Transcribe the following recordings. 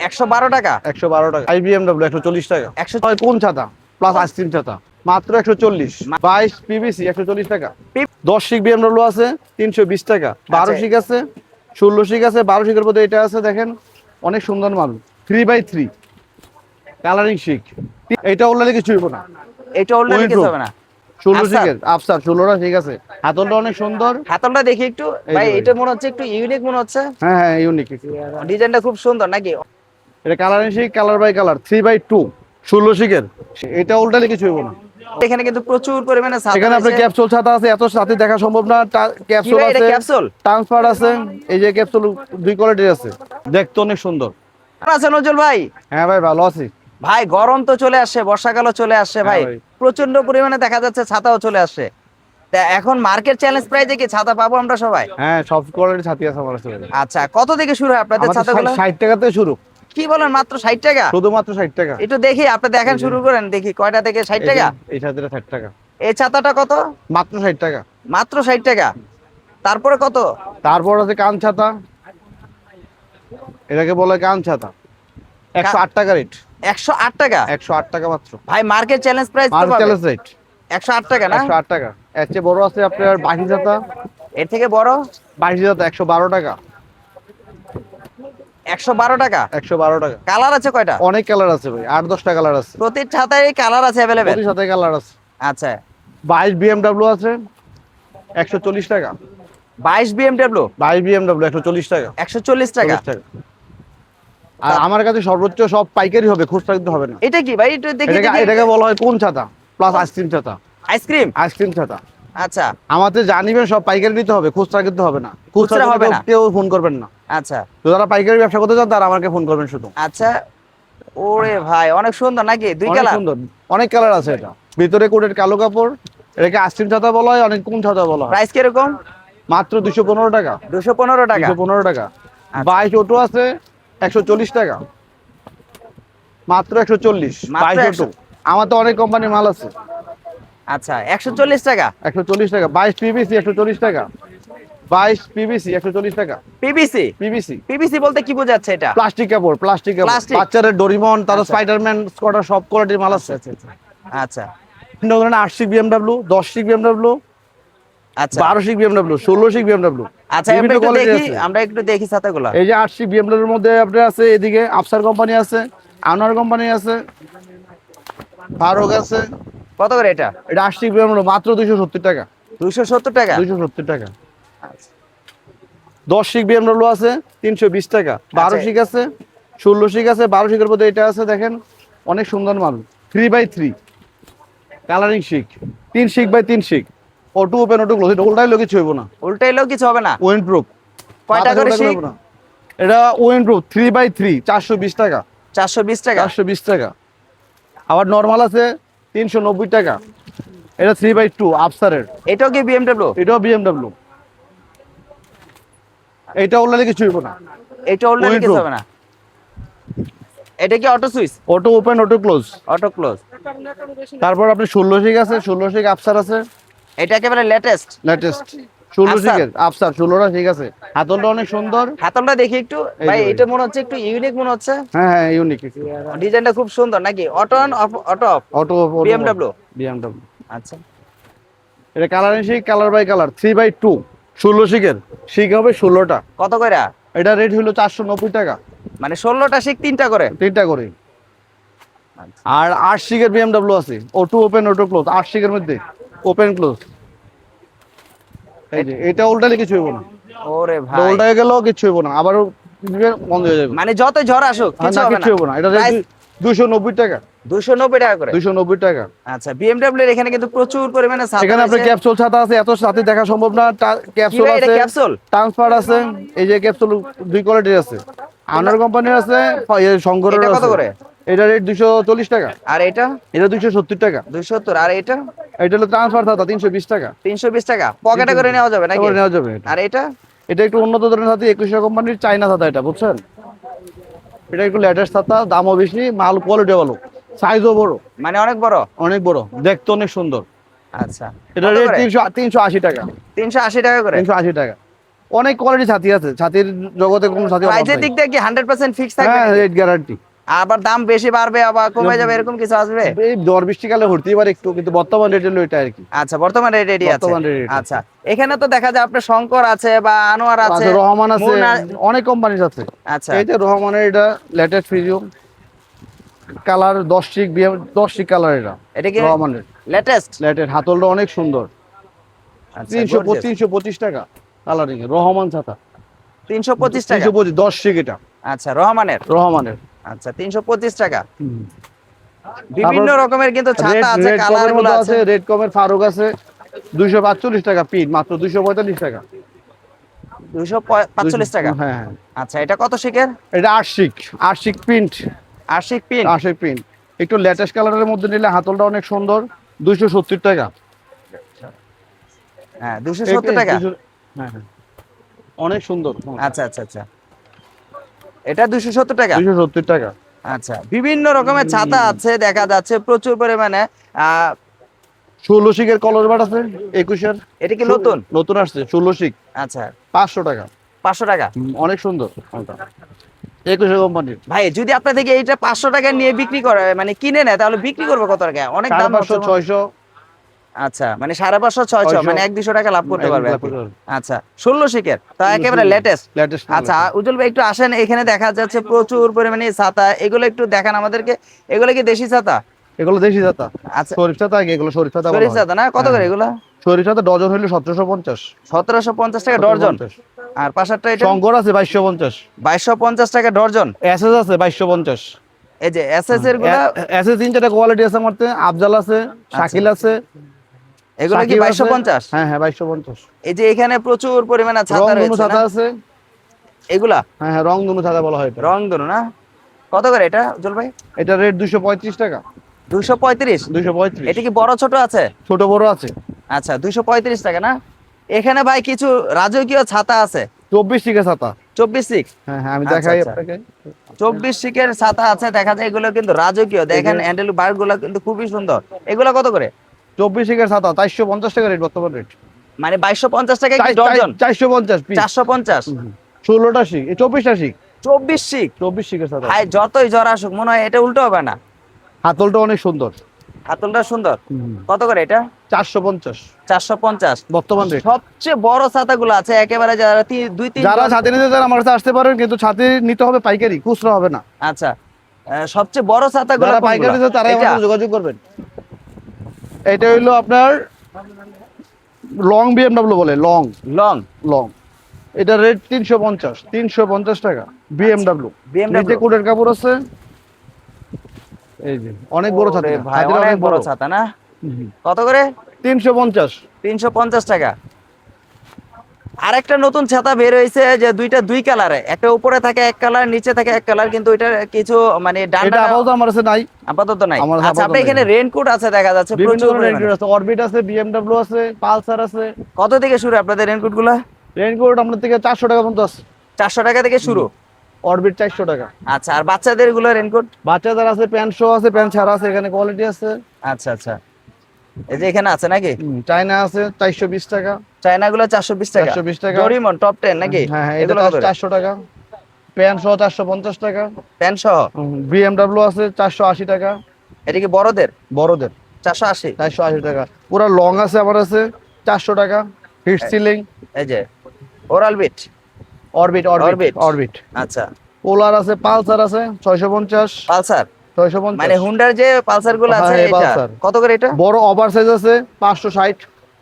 112 টাকা। 112 টাকা। IBMW 140 টাকা। 100 কোন ছাতা প্লাস আইসক্রিম ছাতা মাত্র 140। 22 পিভিসি 140 টাকা। 10 শিক বিএমডব্লিউ আছে 320 টাকা। 12 শিক আছে, 16 শিক আছে, 12 শিকের মধ্যে এটা আছে দেখেন, অনেক সুন্দর মাল। 3x3 কালারিং শিক, এটা ওরলে কিছু হইব না। এটা অলরেডি কিছু হবে না। 16 শিকের আফসার 16টা ঠিক আছে। হাতলটা অনেক সুন্দর। হাতলটা দেখি একটু ভাই, এটা মনে হচ্ছে একটু ইউনিক মনে হচ্ছে। হ্যাঁ হ্যাঁ ইউনিক, ডিজাইনটা খুব সুন্দর নাকি? এটা কালারিং শিক, কালার বাই কালার 3x2 16 শিকের। এটা উল্টালে কিছু হইব না। এখানে কিন্তু প্রচুর পরিমাণে ছাতা এখানে আপনার রয়েছে। ক্যাপসুল ছাতা আছে, এত সাথে দেখা সম্ভব না। ক্যাপসুল ভাই, এটা আছে, ক্যাপসুল? ট্রান্সফার আছে। এই যে ক্যাপসুল দুই কোয়ালিটির আছে, দেখতে অনেক সুন্দর। কেমন আছেন নজরুল ভাই? হ্যাঁ ভাই ভালো আছি। ভাই গরম তো চলে আসছে, বর্ষাকালও চলে আসছে ভাই। হ্যাঁ ভাই। প্রচন্ড পরিমাণে দেখা যাচ্ছে ছাতাও চলে আসছে। তা এখন মার্কেট চ্যালেঞ্জ প্রাইজে কি ছাতা পাবো আমরা সবাই? হ্যাঁ সব কোয়ালিটির ছাতি আছে আমার কাছে। আচ্ছা, কত থেকে শুরু হয় আপনাদের ছাতাগুলো? 60 টাকা থেকে শুরু। কি বলেন, মাত্র 60 টাকা? শুধুমাত্র 60 টাকা। একটু দেখি, আপনি দেখেন, শুরু করেন দেখি কয়টা থেকে 60 টাকা। এই ছাতিটা 60 টাকা। এই ছাতাটা কত? মাত্র 60 টাকা। মাত্র 60 টাকা। তারপরে কত? তারপর আছে কান ছাতা, এটাকে বলে কান ছাতা, 108 টাকা রেট। 108 টাকা? 108 টাকা মাত্র। ভাই মার্কেট চ্যালেঞ্জ প্রাইস তো মার্কেট পাবে। চ্যালেঞ্জ রেট 108 টাকা না? 108 টাকা। এর চেয়ে বড় আছে আপনার বাকি ছাতা, এর থেকে বড়? বাকি ছাতা 112 টাকা। 112 টাকা। 112 টাকা। কালার আছে কয়টা? অনেক কালার আছে ভাই, 8-10টা কালার আছে। প্রতি ছাতায় কালার আছে अवेलेबल? প্রতি সাথে কালার আছে। আচ্ছা, 22 বিএমডব্লিউ আছে 140 টাকা। 22 বিএমডব্লিউ 22 বিএমডব্লিউ 140 টাকা। 140 টাকা। 40 টাকা। আর আমার কাছে সর্বোচ্চ সব পাইকারি হবে, খুচরা কিন্তু হবে না। এটা কি ভাই, একটু দেখি দেখি। এটাকে বলা হয় কোন ছাতা প্লাস আইসক্রিম ছাতা। আইসক্রিম? আইসক্রিম ছাতা। আচ্ছা আমাদের জানিবেন সব পাইকারি নিতে হবে, খুচরা কিন্তু হবে না। খুচরা হবে না। কেউ ফোন করবেন না। আচ্ছা তো যারা পাইকারি ব্যবসা করতে চান তারা আমাকে ফোন করবেন শুধু। আচ্ছা। ওরে ভাই অনেক সুন্দর নাকি? দুই অনেক কালার? সুন্দর, অনেক কালার আছে। এটা ভিতরে কোটের কালো কাপড়, এটাকে আইসক্রিম ছাতা বলা হয়, অনেক কোন ছাতা বলা হয়। প্রাইস কিরকম? মাত্র 215 টাকা। 215 টাকা। 215 টাকা। আচ্ছা। 22 অটো আছে 140 টাকা। মাত্র 140। মাত্র 22 অটো। আমার তো অনেক কোম্পানির মাল আছে। আচ্ছা, 140 টাকা। 140 টাকা। 22 পিভিসি 140 টাকা। 22 পিভিসি 140 টাকা। পিভিসি? পিভিসি পিভিসি বলতে কি বোঝাচ্ছে এটা? প্লাস্টিক কাপড়, প্লাস্টিক কাপড়। প্লাস্টিক। বাচ্চাদের ডোরিমন, তারপর আচ্ছা। স্পাইডারম্যান, স্কটার সব কোয়ালিটির মাল আছে। আচ্ছা বিভিন্ন ধরনের 8 শিক বিএমডব্লিউ, 10 শিক বিএমডব্লিউ, আচ্ছা 12 শিক বিএমডব্লিউ, 16 শিক বিএমডব্লিউ। আচ্ছা, আমরা একটু দেখি, আমরা একটু দেখি ছাতাগুলো। এই যে 8 শিক বিএমডব্লিউর মধ্যে আপনার আছে, এদিকে আফসার কোম্পানি আছে, আনোয়ার কোম্পানি আছে, ফারুক আছে। কত করে এটা? এটা 8 শিক বিএমডব্লিউ মাত্র 270 টাকা। 270 টাকা? 270 টাকা। 10 শিক বিএমডব্লিউ আছে 320 টাকা। 12 শিক আছে, 16 শিক আছে, 12 শিকের মধ্যে এটা আছে দেখেন, অনেক সুন্দর মাল। 3x3 কালারিং শিক, 3 শিক বাই 3 শিক, অটো ওপেন অটো ক্লোজ। এটা উল্টাইলে কিছু হইব না। উল্টাইলেও কিছু হবে না? ওয়েন্ড প্রুফ। কয়টা করে শিক? এটা ওয়েন্ড প্রুফ 3x3 420 টাকা। 420 টাকা? 420 টাকা। আবার নরমাল আছে 390 টাকা। এটা 3x2 আফসারের। এটাও কি বিএমডব্লিউ? এটাও বিএমডব্লিউ। এটা উল্টাইলে কিছু হইব না। এটা উল্টাইলে কিছু হবে না। এটা কি auto switch? Auto open auto close. Auto close. তারপর আপনি 16 শিক আছে, 16 শিক আফসার আছে। এটা একেবারে লেটেস্ট? লেটেস্ট 16 আফসার? শিকের আফসার 16টা ঠিক আছে। হাতলটা অনেক সুন্দর। হাতলটা দেখি একটু ভাই, এই যে এটা মনে হচ্ছে একটু ইউনিক মনে হচ্ছে। হ্যাঁ হ্যাঁ ইউনিক। ডিজাইনটা খুব সুন্দর নাকি? Auto on auto off? Auto BMW? BMW. আচ্ছা এটা কালারিং শিক, কালার বাই কালার 3x2 16 শিকের। শিক হবে 16টা। কত কইরা? এটা রেট হলো 490 টাকা। মানে 16টা শিক 3টা করে? 3টা করে। আর 8 শিকের বিএমডব্লিউ আছে, অটো ওপেন অটো ক্লোজ। 8 শিকের মধ্যে ওপেন ক্লোজ। এই যে এটা উল্টালে কিছু হইব না। ওরে এটা ভাই, উল্টায় গেলেও কিছু হইব না, আবার বন্ধ হয়ে যাবে। মানে যত ঝড় আসুক কিছু না হবে কিছু হইব না। এটা Price? 290 টাকা। 290 টাকা করে? 290 টাকা। আচ্ছা, বিএমডব্লিউ এর এখানে কিন্তু প্রচুর পরিমাণে ছাতা এখানে আপনার রয়েছে। ক্যাপসুল ছাতা আছে, এত সাথে দেখা সম্ভব না। কি ক্যাপসুল ভাই, এটা আছে, ক্যাপসুল? ট্রান্সফার আছে। এই যে ক্যাপসুল দুই কোয়ালিটির আছে, আনার কোম্পানির আছে, শঙ্করের এটা কত আছে। করে? এটা রেট 240 টাকা। আর এটা? এটা 270 টাকা। 270। আর এটা? এটা হলো ট্রান্সফার ছাতা 320 টাকা। 320 টাকা। পকেটে করে নেওয়া যাবে নাকি? এবার নেওয়া যাবে এটা। আর এটা? এটা একটু উন্নত ধরনের ছাতা, 2100 কোম্পানির চাইনা ছাতা, এটা বুঝছেন। এটা একটু লেটেস্ট ছাতা, দামও বেশি, মাল কোয়ালিটি ভালো, সাইজও বড়। মানে অনেক বড়? অনেক বড়, দেখতে অনেক সুন্দর। আচ্ছা, এটা কত রেট করে? 380 টাকা। 380 টাকা করে? 380 টাকা। অনেক কোয়ালিটি ছাতি আছে, ছাতির জগতে কোনো ছাতি অভাব প্রাইসের নাই। দিক থেকে কি 100% ফিক্স থাকবে হ্যাঁ, নাকি? Rate guarantee. আবার দাম বেশি বাড়বে আবার কমে যাবে এরকম কিছু আসবে? এই ঝড় বৃষ্টিকালে হতেই পারে একটু, কিন্তু বর্তমান রেট হলো এটা আর কি। আচ্ছা, বর্তমান রেট রেডি আছে। বর্তমান rate এটা। আচ্ছা, এখানে তো দেখা যায় আপনার শঙ্কর আছে বা আনোয়ার আছে, আছে, রহমান আছে, মুন্না। অনেক কোম্পানির আছে। আচ্ছা, এই যে রহমানের এটা লেটেস্ট ফিজিউম কালার 10 শিক বিএম 10 শিক কালার, এটা এটা কি রহমানের লেটেস্ট? লেটেস্ট, হাতলটা অনেক সুন্দর। আচ্ছা, 325 টাকা কালারিং রহমান ছাতা। 325 টাকা। 325 10 শিক এটা আচ্ছা, রহমানের। রহমানের। আচ্ছা, 325 টাকা। বিভিন্ন রকমের কিন্তু ছাতা রেড আছে, রেড কালার কমের গুলো মধ্যে আছে। আছে, রেড কমের ফারুক আছে 245 টাকা পিন, মাত্র 245 টাকা। 245 টাকা। হ্যাঁ হ্যাঁ। আচ্ছা, এটা কত শিকের? এটা 8 শিক, 8 শিক প্রিন্ট, আশিক পিন। 8 শিক প্রিন্ট। একটু লেটেস্ট কালারের মধ্যে নিলে হাতলটা অনেক সুন্দর, 270 টাকা। হ্যাঁ, 270 টাকা। হ্যাঁ হ্যাঁ, অনেক সুন্দর। আচ্ছা আচ্ছা আচ্ছা, এটা 270 টাকা। 270 টাকা। আচ্ছা, বিভিন্ন রকমের ছাতা আছে দেখা যাচ্ছে প্রচুর পরিমাণে। 16 শিকের কলার বাট আছে 21-এর। এটা কি নতুন? নতুন আসছে 16 শিক, আচ্ছা, 500 টাকা। 500 টাকা। অনেক সুন্দর মালটা, 21 কোম্পানির। ভাই যদি আপনার থেকে এইটা 500 টাকা নিয়ে বিক্রি করে মানে কিনে নেয় তাহলে বিক্রি করবে কত টাকা? অনেক দাম 550 হচ্ছে। 600। আচ্ছা, মানে 550 600 মানে 1-200 টাকা লাভ করতে পারবে আর কি। আচ্ছা, 16 শিকের তো একেবারে লেটেস্ট। লেটেস্ট। আচ্ছা, উজ্জ্বল ভাই একটু আসেন, এখানে দেখা যাচ্ছে প্রচুর পরিমাণে ছাতা, এগুলো একটু দেখান আমাদেরকে। এগুলো কি দেশি ছাতা? এগুলো দেশি ছাতা। আচ্ছা, শরীফ ছাতা আগে, এগুলো শরীফ ছাতা বলা শরীফ হয়। ছাতা না? কত করে এগুলো? শরীফ ছাতা ডজন হইলো 1750। 1750 টাকা ডর্জন। আর পাশেরটা এটা শঙ্কর আছে 2250। 2250 টাকা ডর্জন। এসএস আছে 2250। এই যে এসএস এর গুলা, এসএস 3-4টা কোয়ালিটি আছে আমারতে, আফজাল আছে, শাকিল আছে। এগুলো কি সাকিব আছে। 2250? হ্যাঁ হ্যাঁ 2250। এই যে এখানে প্রচুর পরিমাণে ছাতা রংধনু রয়েছে ছাতা না? আছে। এগুলা হ্যাঁ হ্যাঁ, রংধনু ছাতা বলা হয় এটা। রংধনু না? কত করে এটা উজ্জ্বল ভাই? এটা রেট 235 টাকা। 235? 235। এটা কি বড় ছোট আছে? ছোট বড় আছে। আচ্ছা, 235 টাকা না? এখানে ভাই কিছু রাজকীয় ছাতা আছে। 24 শিকের ছাতা। 24 সিক। হ্যাঁ হ্যাঁ, আমি আচ্ছা, দেখাই আচ্ছা। আপনাকে। 24 সিকের ছাতা আছে দেখা যায়, এগুলো কিন্তু রাজকীয়। দেখেন হ্যান্ডেল বার গুলো কিন্তু খুবই সুন্দর। এগুলো কত করে? 24 শিকের ছাতা 450 টাকা রেট, বর্তমান রেট। মানে 2250 টাকা কি ডর্জন? 450 পিস। 450। 16টা শিক, এই 24টা শিক। 24 সিক। 24 শিকের ছাতা। ভাই যতই জ্বর আসুক মনে হয় এটা উল্টো হবে না। হাতলটা অনেক সুন্দর। হাতলটা সুন্দর। কত করে এটা? 450 450 বর্তমান রেট। সবচেয়ে বড় ছাতাগুলো আছে একেবারে, যারা 2-3 যারা ছাতি নিতে চান আমার কাছে আসতে পারেন, কিন্তু ছাতি নিতে হবে পাইকারি, খুচরা হবে না। আচ্ছা, সবচেয়ে বড় ছাতাগুলো যারা কোনগুলো? পাইকারি নিতে তারাই আমার এটা? সাথে যোগাযোগ করবেন। এটা হইলো আপনার লং বিএমডব্লিউ বলে, লং লং। লং। এটা রেট 350 টাকা বিএমডব্লিউ। BMW নিচে কোটের কাপড় আছে। এই যে অনেক বড় ছাতি, ওরে ভাই, ছাতিটা অনেক বড় ছাতা না? কত করে? 350। 350 টাকা। আরেকটা নতুন ছাতা বের হয়েছে যে দুইটা দুই কালারে, একটা উপরে থাকে এক কালার, নিচে থাকে এক কালার, কিন্তু এটা কিছু মানে এটা ডান্ডা আপাতত আমার কাছে নাই। আপাতত নাই। আমার আচ্ছা, আপাতত আপনি এখানে নাই। রেইনকোট আছে দেখা যাচ্ছে বিভিন্ন প্রচুর ধরনের পরিমাণে। রেনকোট আছে, অরবিট আছে, বিএমডব্লিউ আছে, পালসার আছে। কত থেকে শুরু আপনাদের রেইনকোট গুলা? রেনকোট আমাদের থেকে 400 টাকা পর্যন্ত আছে। 400 টাকা থেকে শুরু। অরবিট 400 টাকা। আচ্ছা, আর বাচ্চাদের গুলো রেইনকোট? বাচ্চাদের আছে, প্যান্ট সহ আছে, প্যান্ট ছাড়া আছে, এখানে কোয়ালিটি আছে। আচ্ছা আচ্ছা, এই যে এখানে আছে নাকি? চায়না আছে 420 টাকা। চায়না গুলো 420 টাকা। 420 টাকা। ডোরিমন টপ 10 নাকি? হ্যাঁ হ্যাঁ, এটা এগুলো কত করে? 400 টাকা। প্যান্ট সহ 450 টাকা। প্যান্ট সহ? বিএমডব্লিউ আছে 480 টাকা। এটা কি বড়দের? বড়দের 480? 480 টাকা। পুরো লং আছে আমার আছে 400 টাকা। হিট সিলিং। এই যে ওরাল বিট। Orbit Orbit। অরবিট। আচ্ছা, পোলার আছে, পালসার আছে 650। পালসার 650 মানে হুন্ডার যে পালসার গুলো আছে হ্যাঁ, এটা পালসার। কত করে এটা? বড় ওভার সাইজ আছে 560।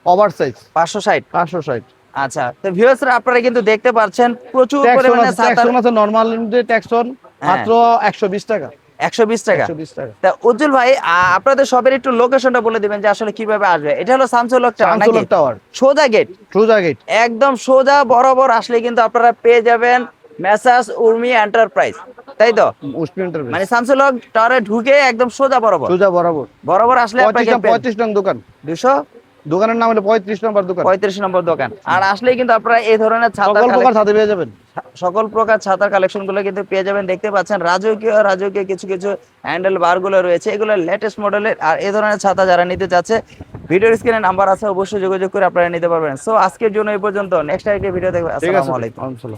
Over size 560। 560। আচ্ছা, তো ভিউয়ার্সরা আপনারা কিন্তু দেখতে পাচ্ছেন প্রচুর পরিমাণে ছাতা। ট্যাক্সন আছে, নরমাল যে ট্যাক্সন হ্যাঁ। মাত্র 120 টাকা। 120 টাকা। 120 টাকা। তা উজ্জ্বল ভাই, আপনাদের সবের একটু লোকেশনটা বলে দিবেন যে আসলে কিভাবে আসবে। এটা হলো শামসুল হক টাওয়ার নাকি? শামসুল হক টাওয়ার সোজা গেট। সোজা গেট। একদম সোজা বরাবর আসলে কিন্তু আপনারা পেয়ে যাবেন মেসার্স উর্মি এন্টারপ্রাইজ, তাই তো? উসমি এন্টারপ্রাইজ মানে শামসুল হক টাওয়ারে ঢুকে একদম সোজা বরাবর সোজা বরাবর বরাবর আসলে আপনাকে 35 নং দোকান। 200 দোকানের নাম হলো 35 নম্বর দোকান। 35 নম্বর দোকান। আর আসলেই কিন্তু আপনারা এই ধরনের ছাতা সকল প্রকার ছাতি পেয়ে যাবেন। সকল প্রকার ছাতার কালেকশন গুলো কিন্তু পেয়ে যাবেন। দেখতে পাচ্ছেন রাজকীয় কিছু কিছু হ্যান্ডেল বার গুলো রয়েছে, এগুলো লেটেস্ট মডেলের। আর এই ধরনের ছাতা যারা নিতে চাচ্ছে ভিডিওর স্ক্রিনে নাম্বার আছে, অবশ্যই যোগাযোগ করে আপনারা নিতে পারবেন। সো আজকের জন্য এই পর্যন্ত, নেক্সট আরেকটি ভিডিও দেখবেন। ঠিক আছে আসসালামু আলাইকুম। আসসালাম।